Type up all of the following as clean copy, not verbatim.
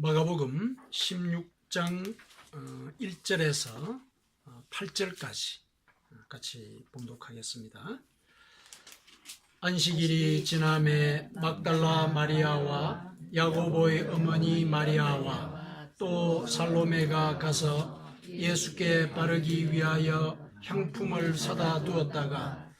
마가복음 16장 1절에서 8절까지 같이 봉독하겠습니다. 안식일이 지남에 막달라 마리아와 야고보의 어머니 마리아와 또 살로메가 가서 예수께 바르기 위하여 향품을 사다 두었다가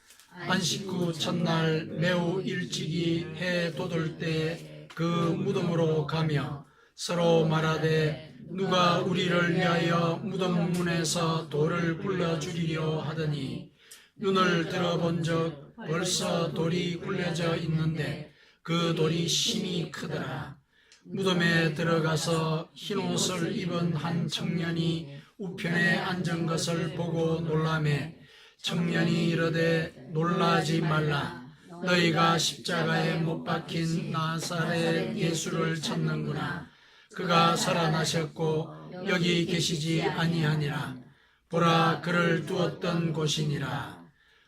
안식 후 첫날 매우 일찍이 해 돋을 때 그 무덤으로 가며 서로 말하되 누가 우리를 위하여 무덤 문에서 돌을 굴러주리려 하더니 눈을 들어본즉 벌써 돌이 굴려져 있는데 그 돌이 심히 크더라. 무덤에 들어가서 흰옷을 입은 한 청년이 우편에 앉은 것을 보고 놀라매 청년이 이르되 놀라지 말라. 너희가 십자가에 못 박힌 나사렛 예수를 찾는구나. 그가 살아나셨고 여기 계시지 아니하니라. 보라, 그를 두었던 곳이니라.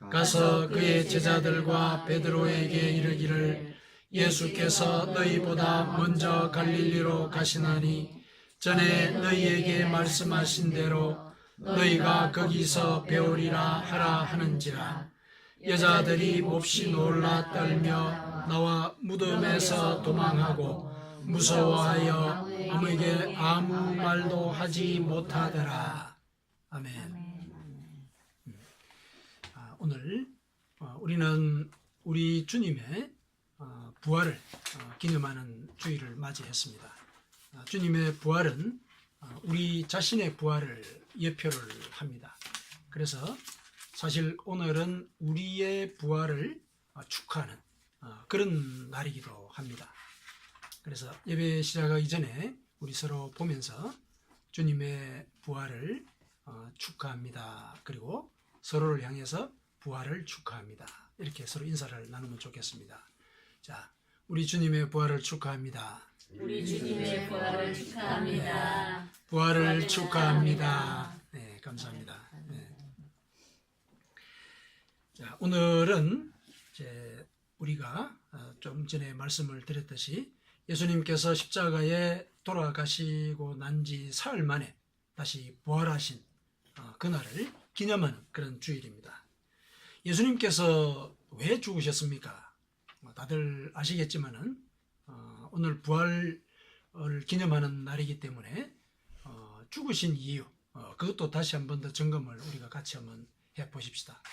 가서 그의 제자들과 베드로에게 이르기를 예수께서 너희보다 먼저 갈릴리로 가시나니 전에 너희에게 말씀하신 대로 너희가 거기서 배우리라 하라 하는지라. 여자들이 몹시 놀라 떨며 나와 무덤에서 도망하고 무서워하여 아무에게 아무 말도 하지 못하더라. 아멘. 오늘 우리는 우리 주님의 부활을 기념하는 주일을 맞이했습니다. 주님의 부활은 우리 자신의 부활을 예표를 합니다. 그래서 사실 오늘은 우리의 부활을 축하하는 그런 날이기도 합니다. 그래서 예배 시작하기 전에 우리 서로 보면서 주님의 부활을 축하합니다. 그리고 서로를 향해서 부활을 축하합니다. 이렇게 서로 인사를 나누면 좋겠습니다. 자, 우리 주님의 부활을 축하합니다. 우리 주님의 부활을 축하합니다. 부활을 축하합니다. 네, 감사합니다. 네. 자, 오늘은 이제 우리가 좀 전에 말씀을 드렸듯이 예수님께서 십자가에 돌아가시고 난 지 사흘 만에 다시 부활하신 그날을 기념하는 그런 주일입니다. 예수님께서 왜 죽으셨습니까? 다들 아시겠지만은 오늘 부활을 기념하는 날이기 때문에 죽으신 이유, 그것도 다시 한 번 더 점검을 우리가 같이 한번 해보십시다.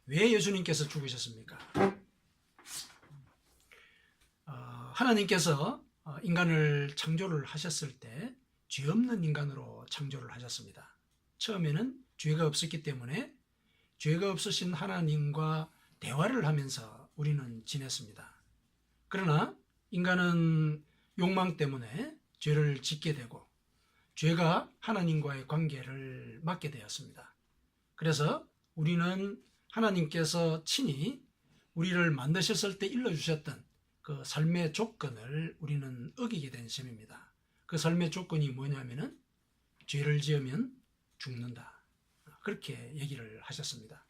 왜 예수님께서 죽으셨습니까? 하나님께서 인간을 창조를 하셨을 때 죄 없는 인간으로 창조를 하셨습니다. 처음에는 죄가 없었기 때문에 죄가 없으신 하나님과 대화를 하면서 우리는 지냈습니다. 그러나 인간은 욕망 때문에 죄를 짓게 되고 죄가 하나님과의 관계를 막게 되었습니다. 그래서 우리는 하나님께서 친히 우리를 만드셨을 때 일러주셨던 그 삶의 조건을 우리는 어기게 된 셈입니다. 그 삶의 조건이 뭐냐면은 죄를 지으면 죽는다. 그렇게 얘기를 하셨습니다.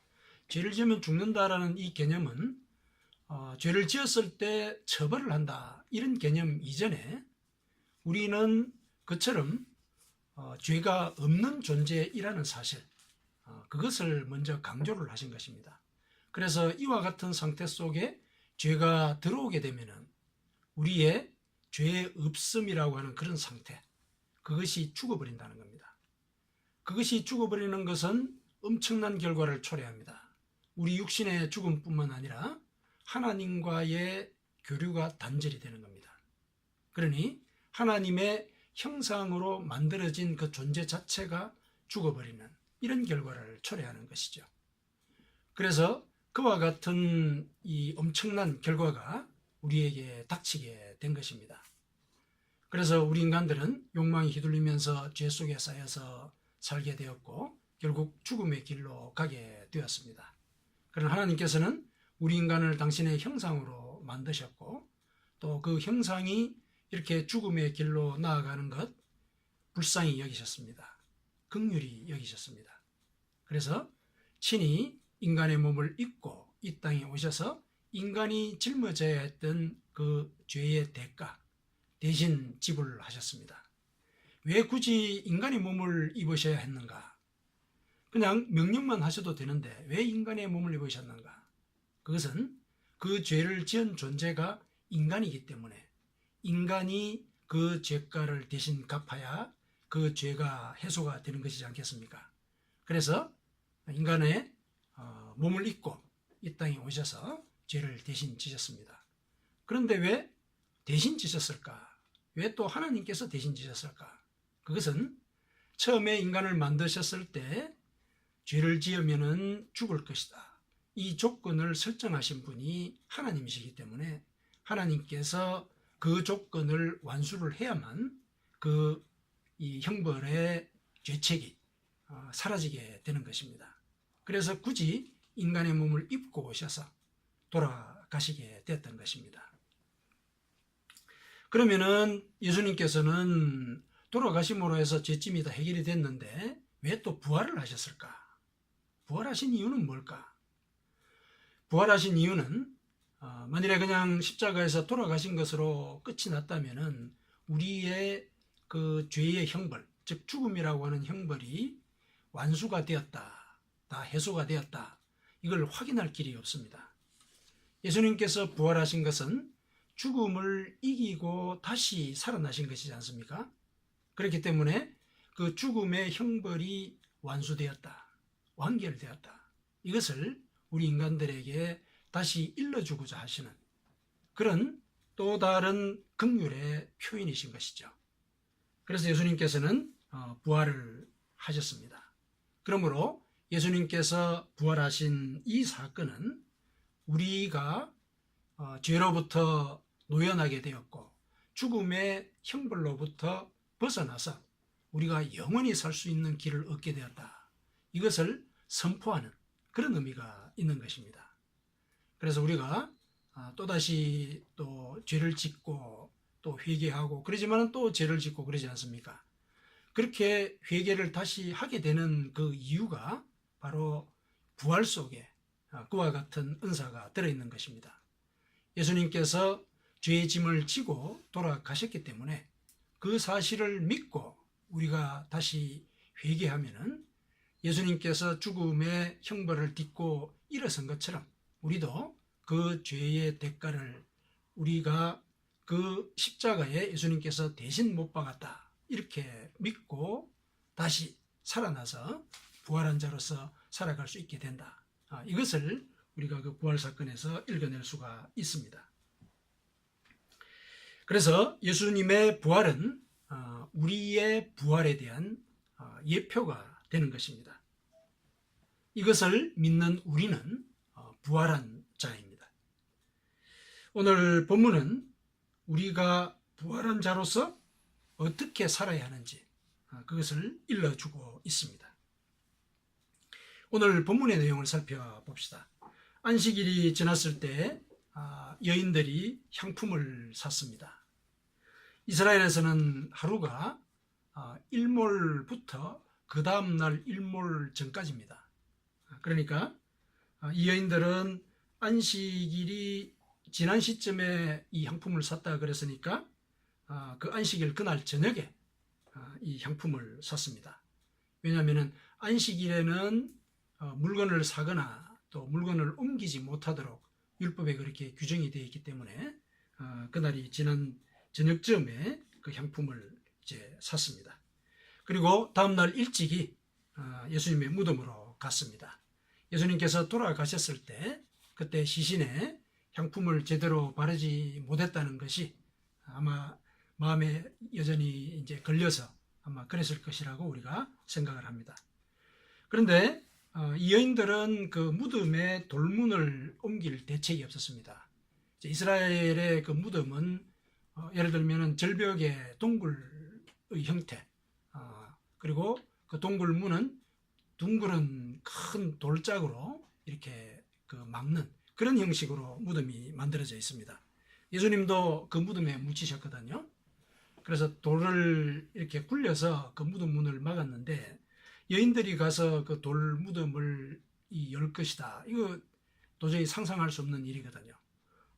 죄를 지으면 죽는다라는 이 개념은 죄를 지었을 때 처벌을 한다. 이런 개념 이전에 우리는 그처럼 죄가 없는 존재이라는 사실, 그것을 먼저 강조를 하신 것입니다. 그래서 이와 같은 상태 속에 죄가 들어오게 되면은 우리의 죄의 없음이라고 하는 그런 상태, 그것이 죽어버린다는 겁니다. 그것이 죽어버리는 것은 엄청난 결과를 초래합니다. 우리 육신의 죽음뿐만 아니라 하나님과의 교류가 단절이 되는 겁니다. 그러니 하나님의 형상으로 만들어진 그 존재 자체가 죽어버리는 이런 결과를 초래하는 것이죠. 그래서 그와 같은 이 엄청난 결과가 우리에게 닥치게 된 것입니다. 그래서 우리 인간들은 욕망에 휘둘리면서 죄 속에 쌓여서 살게 되었고 결국 죽음의 길로 가게 되었습니다. 그러나 하나님께서는 우리 인간을 당신의 형상으로 만드셨고 또 그 형상이 이렇게 죽음의 길로 나아가는 것 불쌍히 여기셨습니다. 긍휼히 여기셨습니다. 그래서 친히 인간의 몸을 입고 이 땅에 오셔서 인간이 짊어져야 했던 그 죄의 대가 대신 지불하셨습니다. 왜 굳이 인간의 몸을 입으셔야 했는가? 그냥 명령만 하셔도 되는데 왜 인간의 몸을 입으셨는가? 그것은 그 죄를 지은 존재가 인간이기 때문에 인간이 그 죄가를 대신 갚아야 그 죄가 해소가 되는 것이지 않겠습니까? 그래서 인간의 몸을 입고 이 땅에 오셔서 죄를 대신 지셨습니다. 그런데 왜 대신 지셨을까? 왜 또 하나님께서 대신 지셨을까? 그것은 처음에 인간을 만드셨을 때 죄를 지으면 죽을 것이다. 이 조건을 설정하신 분이 하나님이시기 때문에 하나님께서 그 조건을 완수를 해야만 이 형벌의 죄책이 사라지게 되는 것입니다. 그래서 굳이 인간의 몸을 입고 오셔서 돌아가시게 됐던 것입니다. 그러면은 예수님께서는 돌아가심으로 해서 죄짐이 다 해결이 됐는데 왜 또 부활을 하셨을까? 부활하신 이유는 뭘까? 부활하신 이유는 만일에 그냥 십자가에서 돌아가신 것으로 끝이 났다면은 우리의 그 죄의 형벌, 즉 죽음이라고 하는 형벌이 완수가 되었다, 다 해소가 되었다, 이걸 확인할 길이 없습니다. 예수님께서 부활하신 것은 죽음을 이기고 다시 살아나신 것이지 않습니까? 그렇기 때문에 그 죽음의 형벌이 완수되었다, 완결되었다, 이것을 우리 인간들에게 다시 일러주고자 하시는 그런 또 다른 긍휼의 표현이신 것이죠. 그래서 예수님께서는 부활을 하셨습니다. 그러므로 예수님께서 부활하신 이 사건은 우리가 죄로부터 노연하게 되었고 죽음의 형벌로부터 벗어나서 우리가 영원히 살 수 있는 길을 얻게 되었다, 이것을 선포하는 그런 의미가 있는 것입니다. 그래서 우리가 또다시 또 죄를 짓고 또 회개하고 그러지만 또 죄를 짓고 그러지 않습니까? 그렇게 회개를 다시 하게 되는 그 이유가 바로 부활 속에 그와 같은 은사가 들어있는 것입니다. 예수님께서 죄의 짐을 지고 돌아가셨기 때문에 그 사실을 믿고 우리가 다시 회개하면은 예수님께서 죽음의 형벌을 딛고 일어선 것처럼 우리도 그 죄의 대가를 우리가 그 십자가에 예수님께서 대신 못 박았다, 이렇게 믿고 다시 살아나서 부활한 자로서 살아갈 수 있게 된다. 이것을 우리가 그 부활 사건에서 읽어낼 수가 있습니다. 그래서 예수님의 부활은 우리의 부활에 대한 예표가 되는 것입니다. 이것을 믿는 우리는 부활한 자입니다. 오늘 본문은 우리가 부활한 자로서 어떻게 살아야 하는지 그것을 일러주고 있습니다. 오늘 본문의 내용을 살펴봅시다. 안식일이 지났을 때 여인들이 향품을 샀습니다. 이스라엘에서는 하루가 일몰부터 그 다음날 일몰 전까지입니다. 그러니까 이 여인들은 안식일이 지난 시점에 이 향품을 샀다 그랬으니까 그 안식일 그날 저녁에 이 향품을 샀습니다. 왜냐하면 안식일에는 물건을 사거나 또 물건을 옮기지 못하도록 율법에 그렇게 규정이 되어 있기 때문에 그날이 지난 저녁쯤에 그 향품을 이제 샀습니다. 그리고 다음날 일찍이 예수님의 무덤으로 갔습니다. 예수님께서 돌아가셨을 때 그때 시신에 향품을 제대로 바르지 못했다는 것이 아마 마음에 여전히 이제 걸려서 아마 그랬을 것이라고 우리가 생각을 합니다. 그런데 이 여인들은 그 무덤에 돌문을 옮길 대책이 없었습니다. 이스라엘의 그 무덤은 예를 들면 절벽의 동굴의 형태, 그리고 그 동굴문은 둥그런 큰 돌짝으로 이렇게 그 막는 그런 형식으로 무덤이 만들어져 있습니다. 예수님도 그 무덤에 묻히셨거든요. 그래서 돌을 이렇게 굴려서 그 무덤 문을 막았는데 여인들이 가서 그 돌 무덤을 열 것이다, 이거 도저히 상상할 수 없는 일이거든요.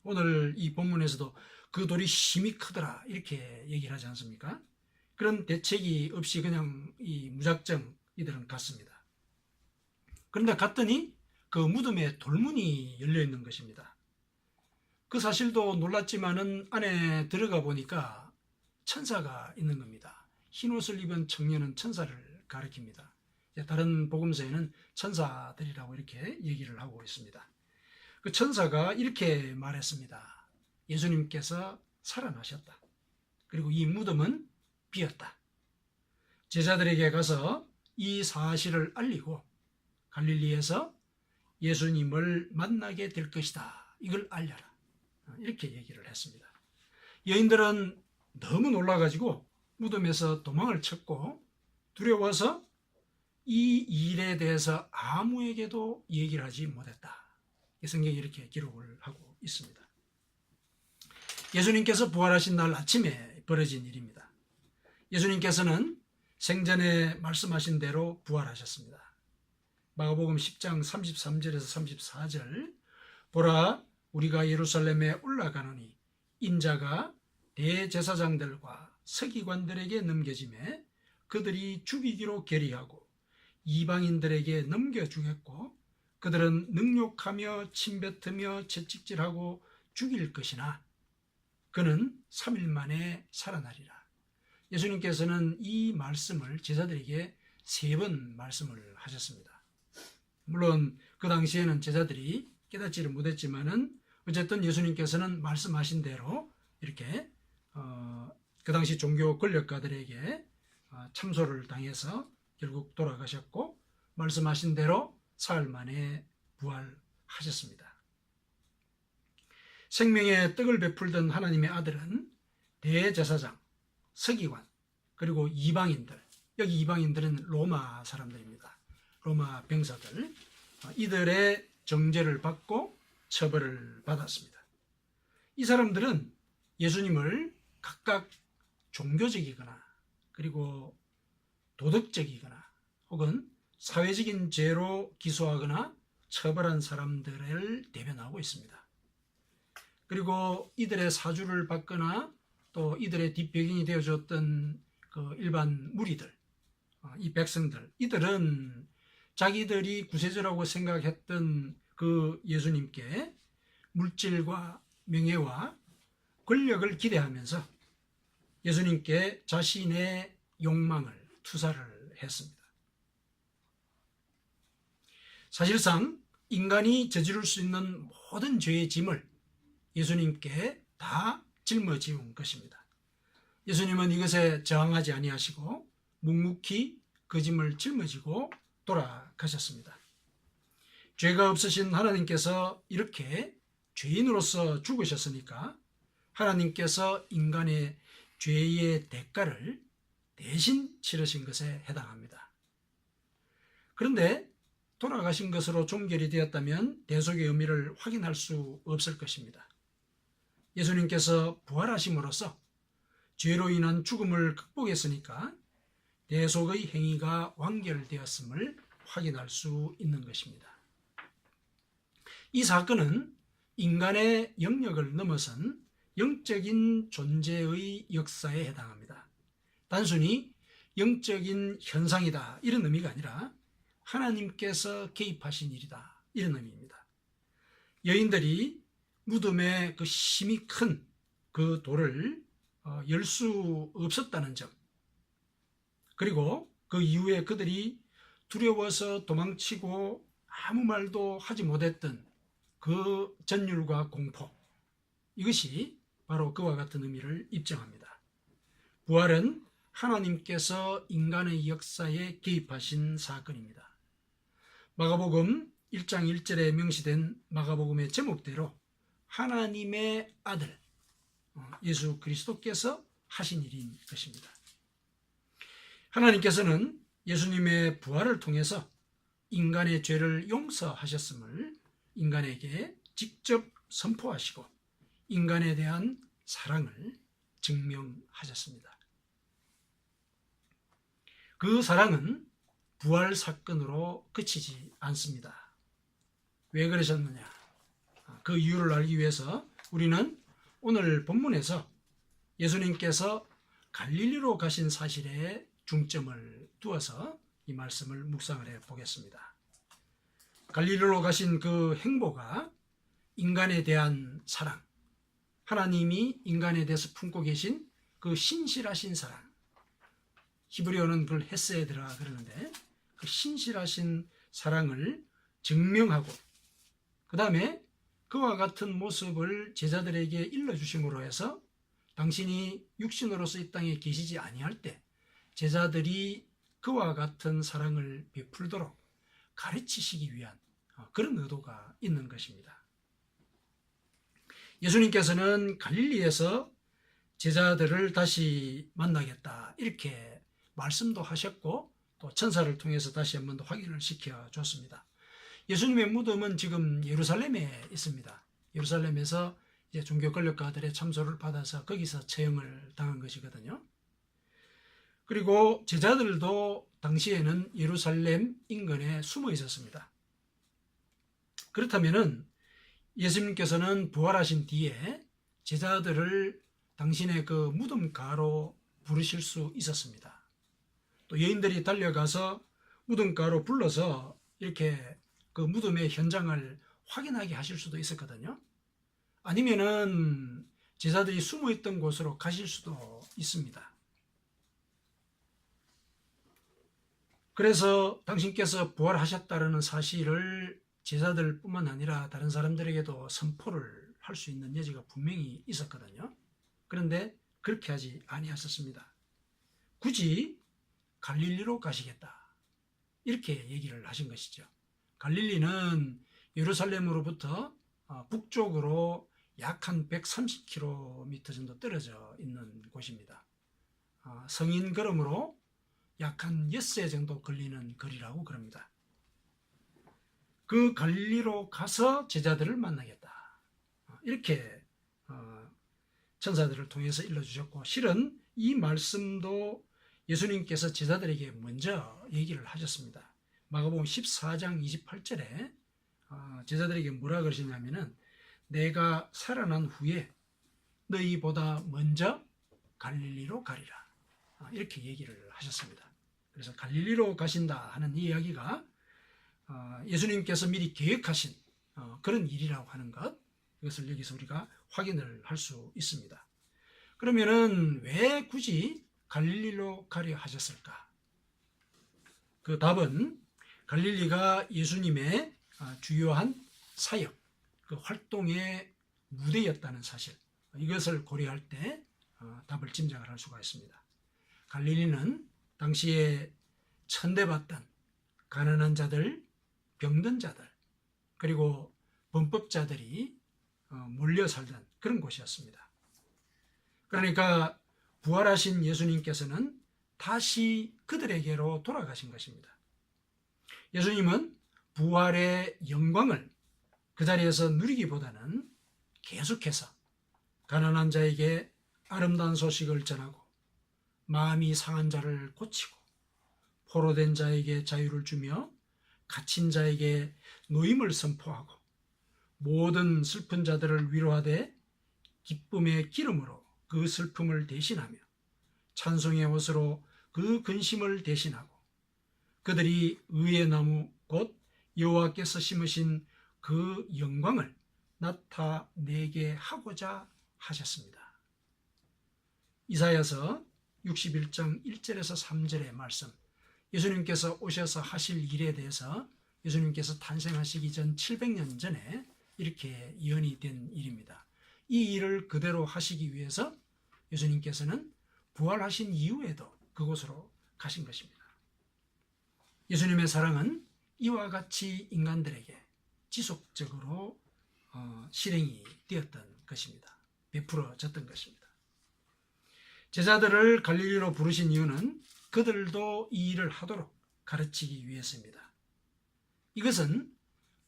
오늘 이 본문에서도 그 돌이 힘이 크더라, 이렇게 얘기를 하지 않습니까? 그런 대책이 없이 그냥 이 무작정 이들은 갔습니다. 그런데 갔더니 그 무덤에 돌문이 열려 있는 것입니다. 그 사실도 놀랐지만은 안에 들어가 보니까 천사가 있는 겁니다. 흰 옷을 입은 청년은 천사를 가리킵니다. 다른 복음서에는 천사들이라고 이렇게 얘기를 하고 있습니다. 그 천사가 이렇게 말했습니다. 예수님께서 살아나셨다. 그리고 이 무덤은 비었다. 제자들에게 가서 이 사실을 알리고 갈릴리에서 예수님을 만나게 될 것이다. 이걸 알려라. 이렇게 얘기를 했습니다. 여인들은 너무 놀라가지고 무덤에서 도망을 쳤고 두려워서 이 일에 대해서 아무에게도 얘기를 하지 못했다. 성경이 이렇게 기록을 하고 있습니다. 예수님께서 부활하신 날 아침에 벌어진 일입니다. 예수님께서는 생전에 말씀하신 대로 부활하셨습니다. 마가복음 10장 33절에서 34절 보라 우리가 예루살렘에 올라가노니 인자가 대제사장들과 서기관들에게 넘겨지매 그들이 죽이기로 결의하고 이방인들에게 넘겨주겠고 그들은 능욕하며 침뱉으며 채찍질하고 죽일 것이나 그는 3일 만에 살아나리라. 예수님께서는 이 말씀을 제자들에게 3번 말씀을 하셨습니다. 물론 그 당시에는 제자들이 깨닫지를 못했지만은 어쨌든 예수님께서는 말씀하신 대로 이렇게 그 당시 종교 권력가들에게 참소를 당해서 결국 돌아가셨고 말씀하신 대로 사흘 만에 부활하셨습니다. 생명의 떡을 베풀던 하나님의 아들은 대제사장, 서기관, 그리고 이방인들, 여기 이방인들은 로마 사람들입니다. 로마 병사들, 이들의 정죄를 받고 처벌을 받았습니다. 이 사람들은 예수님을 각각 종교적이거나 그리고 도덕적이거나 혹은 사회적인 죄로 기소하거나 처벌한 사람들을 대변하고 있습니다. 그리고 이들의 사주를 받거나 또 이들의 뒷배경이 되어줬던 그 일반 무리들, 이 백성들, 이들은 자기들이 구세주라고 생각했던 그 예수님께 물질과 명예와 권력을 기대하면서 예수님께 자신의 욕망을 투사를 했습니다. 사실상 인간이 저지를 수 있는 모든 죄의 짐을 예수님께 다 짊어지운 것입니다. 예수님은 이것에 저항하지 아니하시고 묵묵히 그 짐을 짊어지고 돌아가셨습니다. 죄가 없으신 하나님께서 이렇게 죄인으로서 죽으셨으니까 하나님께서 인간의 죄의 대가를 대신 치르신 것에 해당합니다. 그런데 돌아가신 것으로 종결이 되었다면 대속의 의미를 확인할 수 없을 것입니다. 예수님께서 부활하심으로써 죄로 인한 죽음을 극복했으니까 대속의 행위가 완결되었음을 확인할 수 있는 것입니다. 이 사건은 인간의 영역을 넘어선 영적인 존재의 역사에 해당합니다. 단순히 영적인 현상이다 이런 의미가 아니라 하나님께서 개입하신 일이다 이런 의미입니다. 여인들이 무덤에 그 힘이 큰 그 돌을 열 수 없었다는 점, 그리고 그 이후에 그들이 두려워서 도망치고 아무 말도 하지 못했던 그 전율과 공포, 이것이 바로 그와 같은 의미를 입증합니다. 부활은 하나님께서 인간의 역사에 개입하신 사건입니다. 마가복음 1장 1절에 명시된 마가복음의 제목대로 하나님의 아들 예수 그리스도께서 하신 일인 것입니다. 하나님께서는 예수님의 부활을 통해서 인간의 죄를 용서하셨음을 인간에게 직접 선포하시고 인간에 대한 사랑을 증명하셨습니다. 그 사랑은 부활 사건으로 그치지 않습니다. 왜 그러셨느냐? 그 이유를 알기 위해서 우리는 오늘 본문에서 예수님께서 갈릴리로 가신 사실에 중점을 두어서 이 말씀을 묵상을 해 보겠습니다. 갈릴리로 가신 그 행보가 인간에 대한 사랑, 하나님이 인간에 대해서 품고 계신 그 신실하신 사랑, 히브리어는 그걸 헤세드라 그러는데 그 신실하신 사랑을 증명하고 그 다음에 그와 같은 모습을 제자들에게 일러주심으로 해서 당신이 육신으로서 이 땅에 계시지 아니할 때 제자들이 그와 같은 사랑을 베풀도록 가르치시기 위한 그런 의도가 있는 것입니다. 예수님께서는 갈릴리에서 제자들을 다시 만나겠다 이렇게 말씀도 하셨고 또 천사를 통해서 다시 한 번 더 확인을 시켜줬습니다. 예수님의 무덤은 지금 예루살렘에 있습니다. 예루살렘에서 이제 종교 권력가들의 참소를 받아서 거기서 처형을 당한 것이거든요. 그리고 제자들도 당시에는 예루살렘 인근에 숨어 있었습니다. 그렇다면은 예수님께서는 부활하신 뒤에 제자들을 당신의 그 무덤가로 부르실 수 있었습니다. 또 여인들이 달려가서 무덤가로 불러서 이렇게 그 무덤의 현장을 확인하게 하실 수도 있었거든요. 아니면은 제자들이 숨어 있던 곳으로 가실 수도 있습니다. 그래서 당신께서 부활하셨다는 사실을 제자들뿐만 아니라 다른 사람들에게도 선포를 할 수 있는 여지가 분명히 있었거든요. 그런데 그렇게 하지 아니하셨습니다. 굳이 갈릴리로 가시겠다 이렇게 얘기를 하신 것이죠. 갈릴리는 예루살렘으로부터 북쪽으로 약 한 130km 정도 떨어져 있는 곳입니다. 성인 걸음으로 약 한 엿새 정도 걸리는 거리라고 그럽니다. 그 갈릴리로 가서 제자들을 만나겠다 이렇게 천사들을 통해서 일러주셨고, 실은 이 말씀도 예수님께서 제자들에게 먼저 얘기를 하셨습니다. 마가복음 14장 28절에 제자들에게 뭐라 그러시냐면은 내가 살아난 후에 너희보다 먼저 갈릴리로 가리라 이렇게 얘기를 하셨습니다. 그래서 갈릴리로 가신다 하는 이야기가 예수님께서 미리 계획하신 그런 일이라고 하는 것, 이것을 여기서 우리가 확인을 할 수 있습니다. 그러면은 왜 굳이 갈릴리로 가려 하셨을까? 그 답은 갈릴리가 예수님의 주요한 사역, 그 활동의 무대였다는 사실, 이것을 고려할 때 답을 짐작을 할 수가 있습니다. 갈릴리는 당시에 천대받던 가난한 자들, 병든 자들, 그리고 범법자들이 몰려 살던 그런 곳이었습니다. 그러니까 부활하신 예수님께서는 다시 그들에게로 돌아가신 것입니다. 예수님은 부활의 영광을 그 자리에서 누리기보다는 계속해서 가난한 자에게 아름다운 소식을 전하고 마음이 상한 자를 고치고 포로된 자에게 자유를 주며 갇힌 자에게 노임을 선포하고 모든 슬픈 자들을 위로하되 기쁨의 기름으로 그 슬픔을 대신하며 찬송의 옷으로 그 근심을 대신하고 그들이 의의 나무 곧 여호와께서 심으신 그 영광을 나타내게 하고자 하셨습니다. 이사야서 61장 1절에서 3절의 말씀, 예수님께서 오셔서 하실 일에 대해서 예수님께서 탄생하시기 전 700년 전에 이렇게 예언이 된 일입니다. 이 일을 그대로 하시기 위해서 예수님께서는 부활하신 이후에도 그곳으로 가신 것입니다. 예수님의 사랑은 이와 같이 인간들에게 지속적으로 실행이 되었던 것입니다. 베풀어졌던 것입니다. 제자들을 갈릴리로 부르신 이유는 그들도 이 일을 하도록 가르치기 위해서입니다. 이것은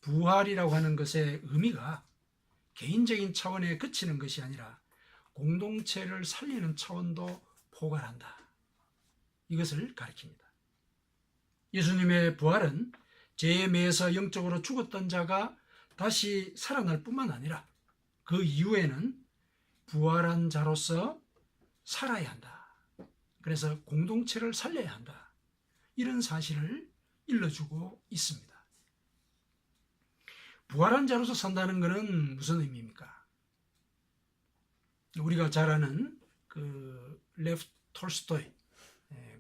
부활이라고 하는 것의 의미가 개인적인 차원에 그치는 것이 아니라 공동체를 살리는 차원도 포괄한다, 이것을 가리킵니다. 예수님의 부활은 죄에 매여서 영적으로 죽었던 자가 다시 살아날 뿐만 아니라 그 이후에는 부활한 자로서 살아야 한다, 그래서 공동체를 살려야 한다. 이런 사실을 일러주고 있습니다. 부활한 자로서 산다는 것은 무슨 의미입니까? 우리가 잘 아는 그 레프 톨스토이,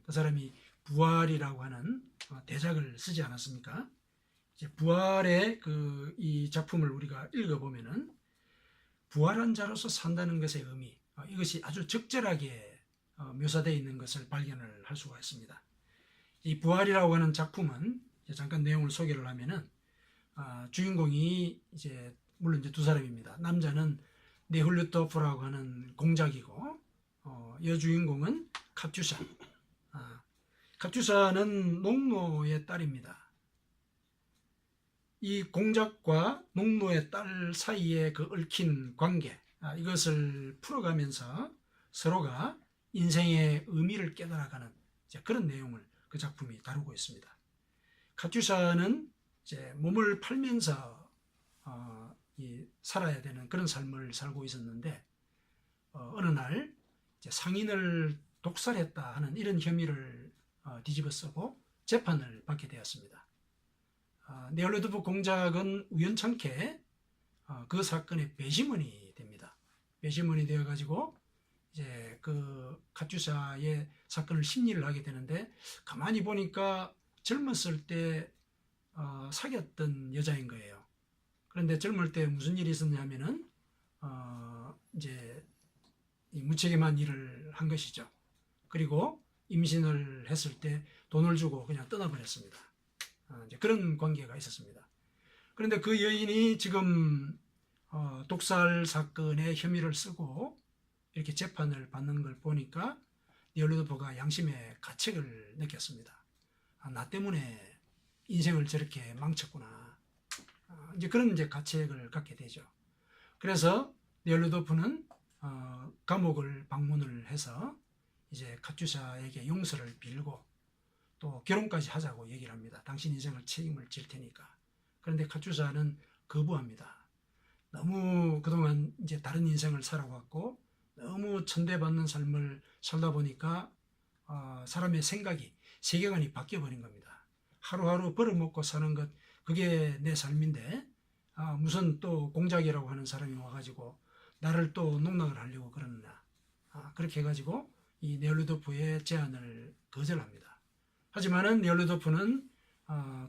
그 사람이 부활이라고 하는 대작을 쓰지 않았습니까? 이제 부활의 이 작품을 우리가 읽어보면은 부활한 자로서 산다는 것의 의미, 이것이 아주 적절하게 묘사되어 있는 것을 발견을 할 수가 있습니다. 이 부활이라고 하는 작품은 잠깐 내용을 소개를 하면은 주인공이 이제 물론 이제 두 사람입니다. 남자는 네훌루토프라고 하는 공작이고 여주인공은 카투샤. 카투샤는 농노의 딸입니다. 이 공작과 농노의 딸 사이에 그 얽힌 관계, 이것을 풀어가면서 서로가 인생의 의미를 깨달아가는 그런 내용을 그 작품이 다루고 있습니다. 카투샤는 이제 몸을 팔면서 살아야 되는 그런 삶을 살고 있었는데 어느 날 이제 상인을 독살했다 하는 이런 혐의를 뒤집어 쓰고 재판을 받게 되었습니다. 네올루도프 공작은 우연찮게 그 사건의 배심원이 됩니다. 배심원이 되어가지고 이제 그 카투샤의 사건을 심리를 하게 되는데 가만히 보니까 젊었을 때 사귀었던 여자인 거예요. 그런데 젊을 때 무슨 일이 있었냐면은 이제 무책임한 일을 한 것이죠. 그리고 임신을 했을 때 돈을 주고 그냥 떠나버렸습니다. 이제 그런 관계가 있었습니다. 그런데 그 여인이 지금 독살 사건의 혐의를 쓰고 이렇게 재판을 받는 걸 보니까 네올루도프가 양심의 가책을 느꼈습니다. 나 때문에 인생을 저렇게 망쳤구나. 이제 그런 이제 가책을 갖게 되죠. 그래서 네올루도프는 감옥을 방문을 해서 이제 카투샤에게 용서를 빌고 또 결혼까지 하자고 얘기를 합니다. 당신 인생을 책임을 질 테니까. 그런데 카투샤는 거부합니다. 너무 그동안 이제 다른 인생을 살아왔고 너무 천대받는 삶을 살다 보니까 사람의 생각이, 세계관이 바뀌어버린 겁니다. 하루하루 벌어먹고 사는 것, 그게 내 삶인데 무슨 또 공작이라고 하는 사람이 와가지고 나를 또 농락을 하려고 그러느냐. 그렇게 해가지고 이 네올루도프의 제안을 거절합니다. 하지만은 네올루도프는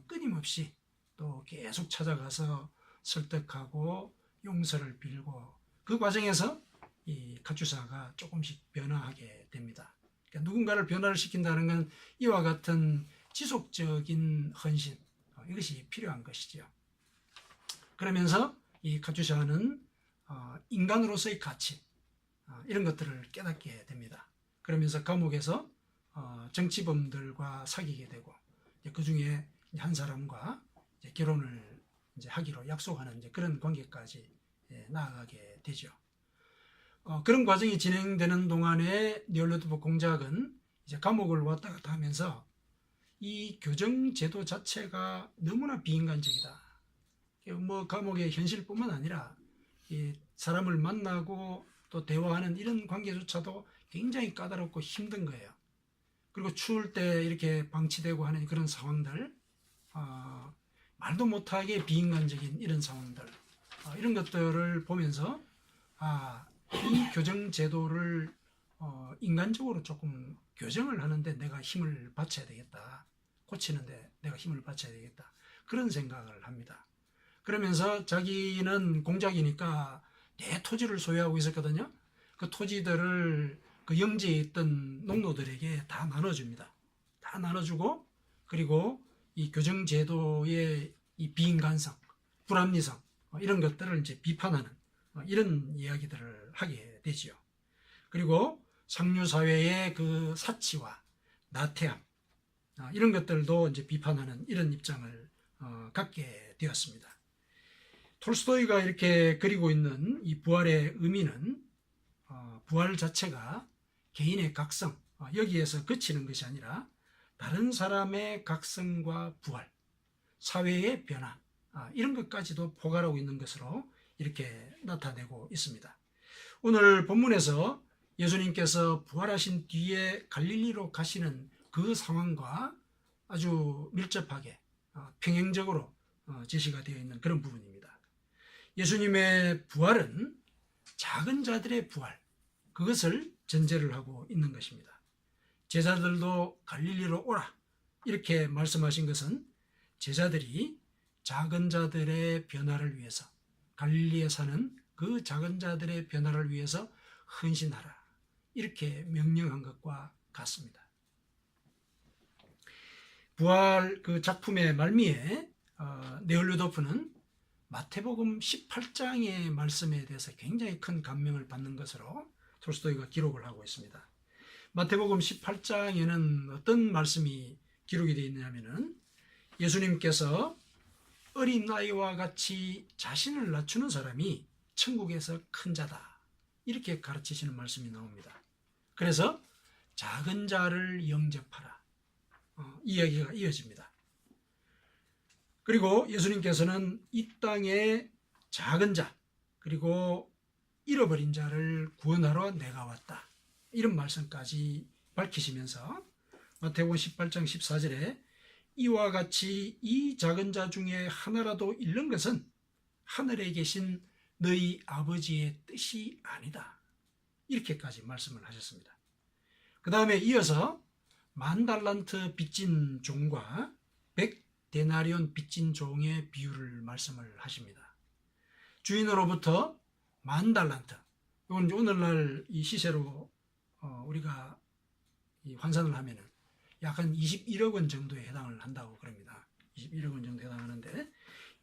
끊임없이 또 계속 찾아가서 설득하고 용서를 빌고 그 과정에서 이 카투샤가 조금씩 변화하게 됩니다. 그러니까 누군가를 변화를 시킨다는 건 이와 같은 지속적인 헌신, 이것이 필요한 것이죠. 그러면서 이 카투샤는 인간으로서의 가치, 이런 것들을 깨닫게 됩니다. 그러면서 감옥에서 정치범들과 사귀게 되고 그 중에 한 사람과 이제 결혼을 이제 하기로 약속하는 이제 그런 관계까지 나아가게 되죠. 그런 과정이 진행되는 동안에 네올루도프 공작은 이제 감옥을 왔다 갔다 하면서 이 교정 제도 자체가 너무나 비인간적이다. 뭐 감옥의 현실뿐만 아니라 이 사람을 만나고 또 대화하는 이런 관계조차도 굉장히 까다롭고 힘든 거예요. 그리고 추울 때 이렇게 방치되고 하는 그런 상황들, 말도 못하게 비인간적인 이런 상황들, 이런 것들을 보면서 이 교정 제도를 인간적으로 조금 교정을 하는데 내가 힘을 바쳐야 되겠다. 고치는데 내가 힘을 바쳐야 되겠다. 그런 생각을 합니다. 그러면서 자기는 공작이니까 대토지를 소유하고 있었거든요. 그 토지들을 그 영지에 있던 농노들에게 다 나눠줍니다. 다 나눠주고 그리고 이 교정제도의 이 비인간성, 불합리성 이런 것들을 이제 비판하는 이런 이야기들을 하게 되지요. 그리고 상류사회의 그 사치와 나태함 이런 것들도 이제 비판하는 이런 입장을 갖게 되었습니다. 톨스토이가 이렇게 그리고 있는 이 부활의 의미는 부활 자체가 개인의 각성, 여기에서 그치는 것이 아니라 다른 사람의 각성과 부활, 사회의 변화 이런 것까지도 포괄하고 있는 것으로 이렇게 나타내고 있습니다. 오늘 본문에서 예수님께서 부활하신 뒤에 갈릴리로 가시는 그 상황과 아주 밀접하게 평행적으로 제시가 되어 있는 그런 부분입니다. 예수님의 부활은 작은 자들의 부활, 그것을 전제를 하고 있는 것입니다. 제자들도 갈릴리로 오라 이렇게 말씀하신 것은 제자들이 작은 자들의 변화를 위해서, 갈릴리에 사는 그 작은 자들의 변화를 위해서 헌신하라 이렇게 명령한 것과 같습니다. 부활 그 작품의 말미에 네올루도프는 마태복음 18장의 말씀에 대해서 굉장히 큰 감명을 받는 것으로 톨스토이가 기록을 하고 있습니다. 마태복음 18장에는 어떤 말씀이 기록이 되어 있느냐면은 예수님께서 어린 아이와 같이 자신을 낮추는 사람이 천국에서 큰 자다 이렇게 가르치시는 말씀이 나옵니다. 그래서 작은 자를 영접하라 이야기가 이어집니다. 그리고 예수님께서는 이 땅에 작은 자 그리고 잃어버린 자를 구원하러 내가 왔다 이런 말씀까지 밝히시면서 마태복음 18장 14절에 이와 같이 이 작은 자 중에 하나라도 잃는 것은 하늘에 계신 너희 아버지의 뜻이 아니다 이렇게까지 말씀을 하셨습니다. 그 다음에 이어서 10,000달란트 빚진 종과 100데나리온 빚진 종의 비유를 말씀을 하십니다. 주인으로부터 10,000달란트, 이건 오늘날 이 시세로 우리가 환산을 하면은 약 한 21억 원 정도에 해당을 한다고 그럽니다. 21억 원 정도 해당하는데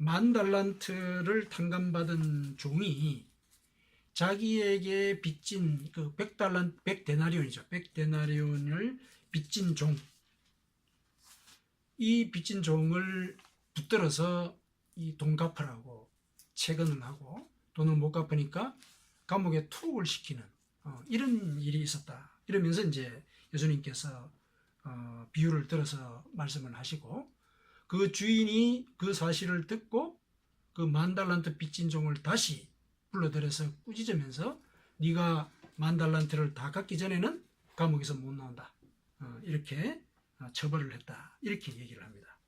10,000달란트를 탕감받은 종이 자기에게 빚진 그 100데나리온이죠. 100데나리온을 빚진 종, 이 빚진 종을 붙들어서 이 돈 갚으라고 채권을 하고 돈을 못 갚으니까 감옥에 투옥을 시키는 이런 일이 있었다. 이러면서 이제 예수님께서 비유를 들어서 말씀을 하시고 그 주인이 그 사실을 듣고 그 10,000달란트 빚진 종을 다시 불러들여서 꾸짖으면서 네가 10,000달란트를 다 갚기 전에는 감옥에서 못 나온다. 이렇게 처벌을 했다. 이렇게 얘기를 합니다.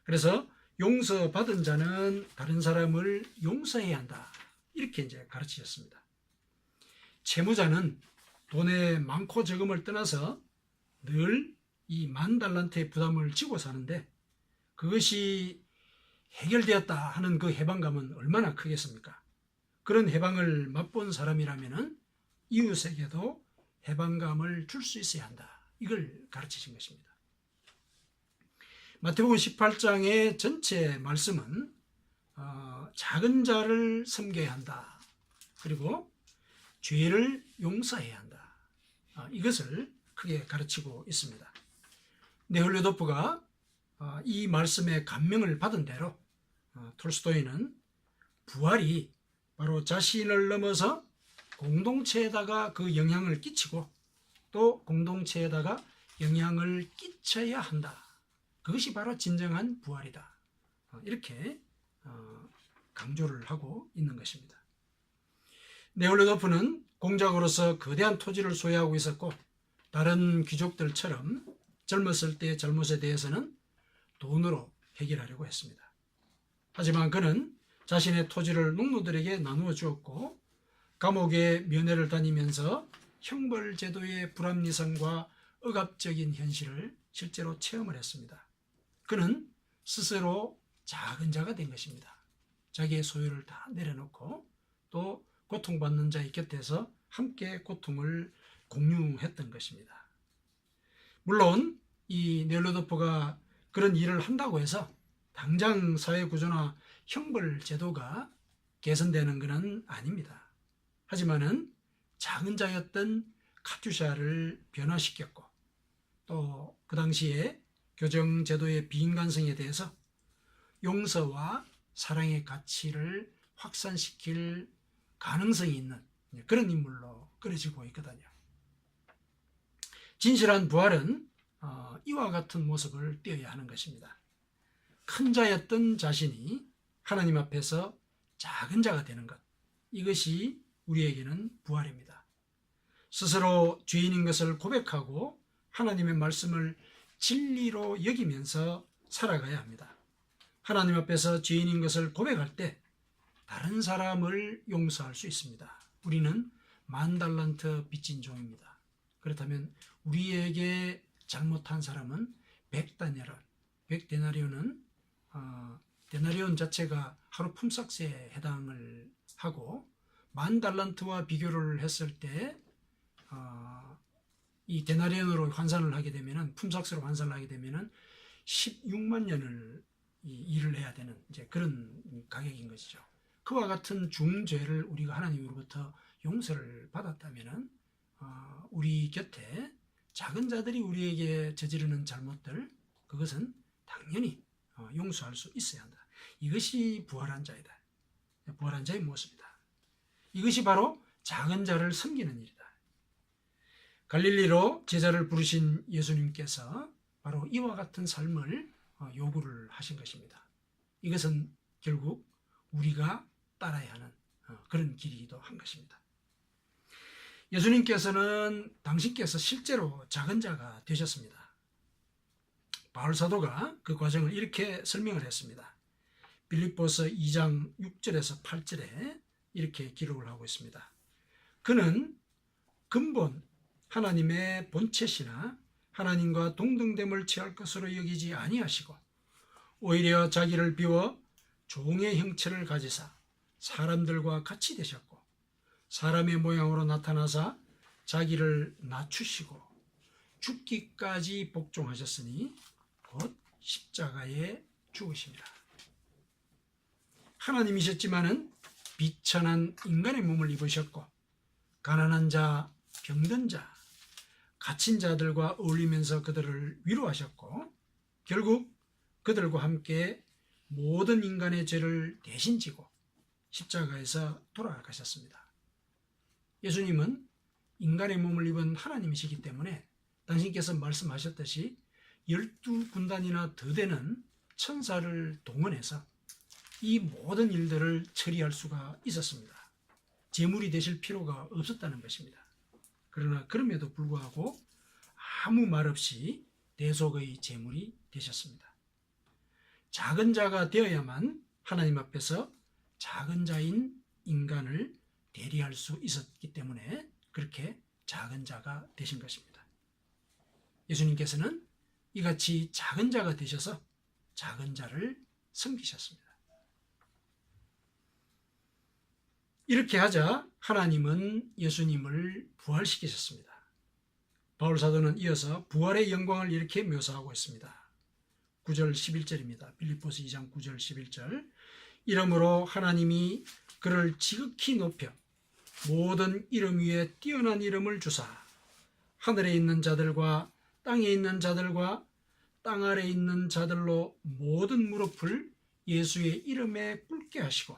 그래서 용서받은 자는 다른 사람을 용서해야 한다. 이렇게 이제 가르치셨습니다. 채무자는 돈의 많고 적음을 떠나서 늘 이 10,000달란트의 부담을 지고 사는데 그것이 해결되었다 하는 그 해방감은 얼마나 크겠습니까? 그런 해방을 맛본 사람이라면 이웃에게도 해방감을 줄 수 있어야 한다. 이걸 가르치신 것입니다. 마태복음 18장의 전체 말씀은 작은 자를 섬겨야 한다. 그리고 죄를 용서해야 한다. 이것을 크게 가르치고 있습니다. 네홀루도프가 이 말씀에 감명을 받은 대로 톨스토이는 부활이 바로 자신을 넘어서 공동체에다가 그 영향을 끼치고 또 공동체에다가 영향을 끼쳐야 한다. 그것이 바로 진정한 부활이다. 이렇게 강조를 하고 있는 것입니다. 네홀루도프는 공작으로서 거대한 토지를 소유하고 있었고 다른 귀족들처럼 젊었을 때의 잘못에 대해서는 돈으로 해결하려고 했습니다. 하지만 그는 자신의 토지를 농노들에게 나누어 주었고 감옥에 면회를 다니면서 형벌제도의 불합리성과 억압적인 현실을 실제로 체험을 했습니다. 그는 스스로 작은 자가 된 것입니다. 자기의 소유를 다 내려놓고 또 고통받는 자의 곁에서 함께 고통을 공유했던 것입니다. 물론 이 네올루도프가 그런 일을 한다고 해서 당장 사회구조나 형벌제도가 개선되는 것은 아닙니다. 하지만은 작은 자였던 카투샤를 변화시켰고 또 그 당시에 교정제도의 비인간성에 대해서 용서와 사랑의 가치를 확산시킬 가능성이 있는 그런 인물로 그려지고 있거든요. 진실한 부활은 이와 같은 모습을 띄어야 하는 것입니다. 큰 자였던 자신이 하나님 앞에서 작은 자가 되는 것, 이것이 우리에게는 부활입니다. 스스로 죄인인 것을 고백하고 하나님의 말씀을 진리로 여기면서 살아가야 합니다. 하나님 앞에서 죄인인 것을 고백할 때 다른 사람을 용서할 수 있습니다. 우리는 10,000달란트 빚진 종입니다. 그렇다면 우리에게 잘못한 사람은 100데나리온은 데나리온 자체가 하루 품삯에 해당을 하고 10,000달란트와 비교를 했을 때 이 데나리온으로 환산을 하게 되면은 품삯으로 환산을 하게 되면은 16만 년을 일을 해야 되는 이제 그런 가격인 것이죠. 그와 같은 중죄를 우리가 하나님으로부터 용서를 받았다면은 우리 곁에 작은 자들이 우리에게 저지르는 잘못들 그것은 당연히 용서할 수 있어야 한다. 이것이 부활한 자이다. 부활한 자의 모습이다. 이것이 바로 작은 자를 섬기는 일이다. 갈릴리로 제자를 부르신 예수님께서 바로 이와 같은 삶을 요구를 하신 것입니다. 이것은 결국 우리가 따라야 하는 그런 길이기도 한 것입니다. 예수님께서는 당신께서 실제로 작은 자가 되셨습니다. 바울 사도가 그 과정을 이렇게 설명을 했습니다. 빌립보서 2장 6절에서 8절에 이렇게 기록을 하고 있습니다. 그는 근본 하나님의 본체시나 하나님과 동등됨을 취할 것으로 여기지 아니하시고 오히려 자기를 비워 종의 형체를 가지사 사람들과 같이 되셨고 사람의 모양으로 나타나사 자기를 낮추시고 죽기까지 복종하셨으니 곧 십자가에 죽으심이라. 하나님이셨지만은 비천한 인간의 몸을 입으셨고 가난한 자, 병든 자, 갇힌 자들과 어울리면서 그들을 위로하셨고 결국 그들과 함께 모든 인간의 죄를 대신 지고 십자가에서 돌아가셨습니다. 예수님은 인간의 몸을 입은 하나님이시기 때문에 당신께서 말씀하셨듯이 12군단이나 더 되는 천사를 동원해서 이 모든 일들을 처리할 수가 있었습니다. 제물이 되실 필요가 없었다는 것입니다. 그러나 그럼에도 불구하고 아무 말 없이 대속의 제물이 되셨습니다. 작은 자가 되어야만 하나님 앞에서 작은 자인 인간을 대리할 수 있었기 때문에 그렇게 작은 자가 되신 것입니다. 예수님께서는 이같이 작은 자가 되셔서 작은 자를 섬기셨습니다. 이렇게 하자 하나님은 예수님을 부활시키셨습니다. 바울 사도는 이어서 부활의 영광을 이렇게 묘사하고 있습니다. 9절 11절입니다. 빌립보서 2장 9절 11절. 이러므로 하나님이 그를 지극히 높여 모든 이름 위에 뛰어난 이름을 주사 하늘에 있는 자들과 땅에 있는 자들과 땅 아래에 있는 자들로 모든 무릎을 예수의 이름에 꿇게 하시고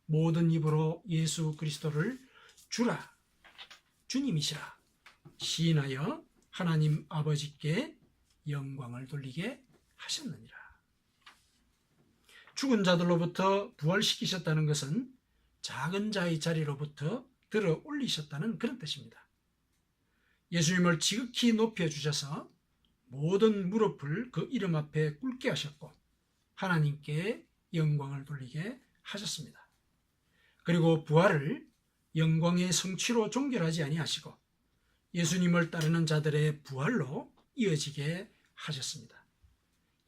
모든 입으로 예수 그리스도를 주라 주님이시라 시인하여 하나님 아버지께 영광을 돌리게 하셨느니라. 죽은 자들로부터 부활시키셨다는 것은 작은 자의 자리로부터 들어 올리셨다는 그런 뜻입니다. 예수님을 지극히 높여주셔서 모든 무릎을 그 이름 앞에 꿇게 하셨고 하나님께 영광을 돌리게 하셨습니다. 그리고 부활을 영광의 성취로 종결하지 아니하시고 예수님을 따르는 자들의 부활로 이어지게 하셨습니다.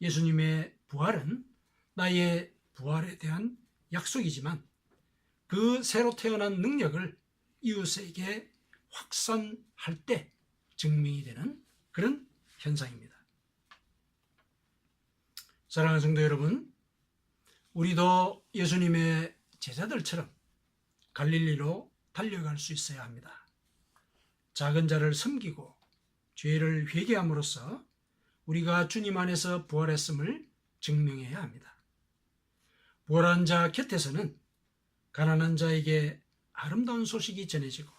예수님의 부활은 나의 부활에 대한 약속이지만 그 새로 태어난 능력을 이웃에게 확산할 때 증명이 되는 그런 현상입니다. 사랑하는 성도 여러분, 우리도 예수님의 제자들처럼 갈릴리로 달려갈 수 있어야 합니다. 작은 자를 섬기고 죄를 회개함으로써 우리가 주님 안에서 부활했음을 증명해야 합니다. 부활한 자 곁에서는 가난한 자에게 아름다운 소식이 전해지고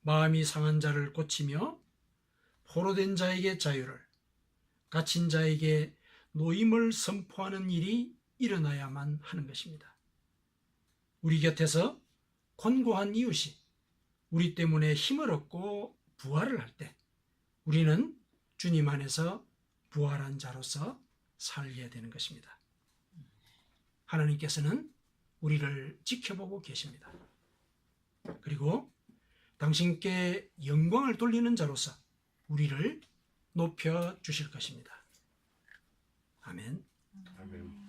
마음이 상한 자를 고치며 포로된 자에게 자유를, 갇힌 자에게 노임을 선포하는 일이 일어나야만 하는 것입니다. 우리 곁에서 권고한 이웃이 우리 때문에 힘을 얻고 부활을 할 때 우리는 주님 안에서 부활한 자로서 살게 되는 것입니다. 하나님께서는 우리를 지켜보고 계십니다. 그리고 당신께 영광을 돌리는 자로서 우리를 높여 주실 것입니다. 아멘. 아멘.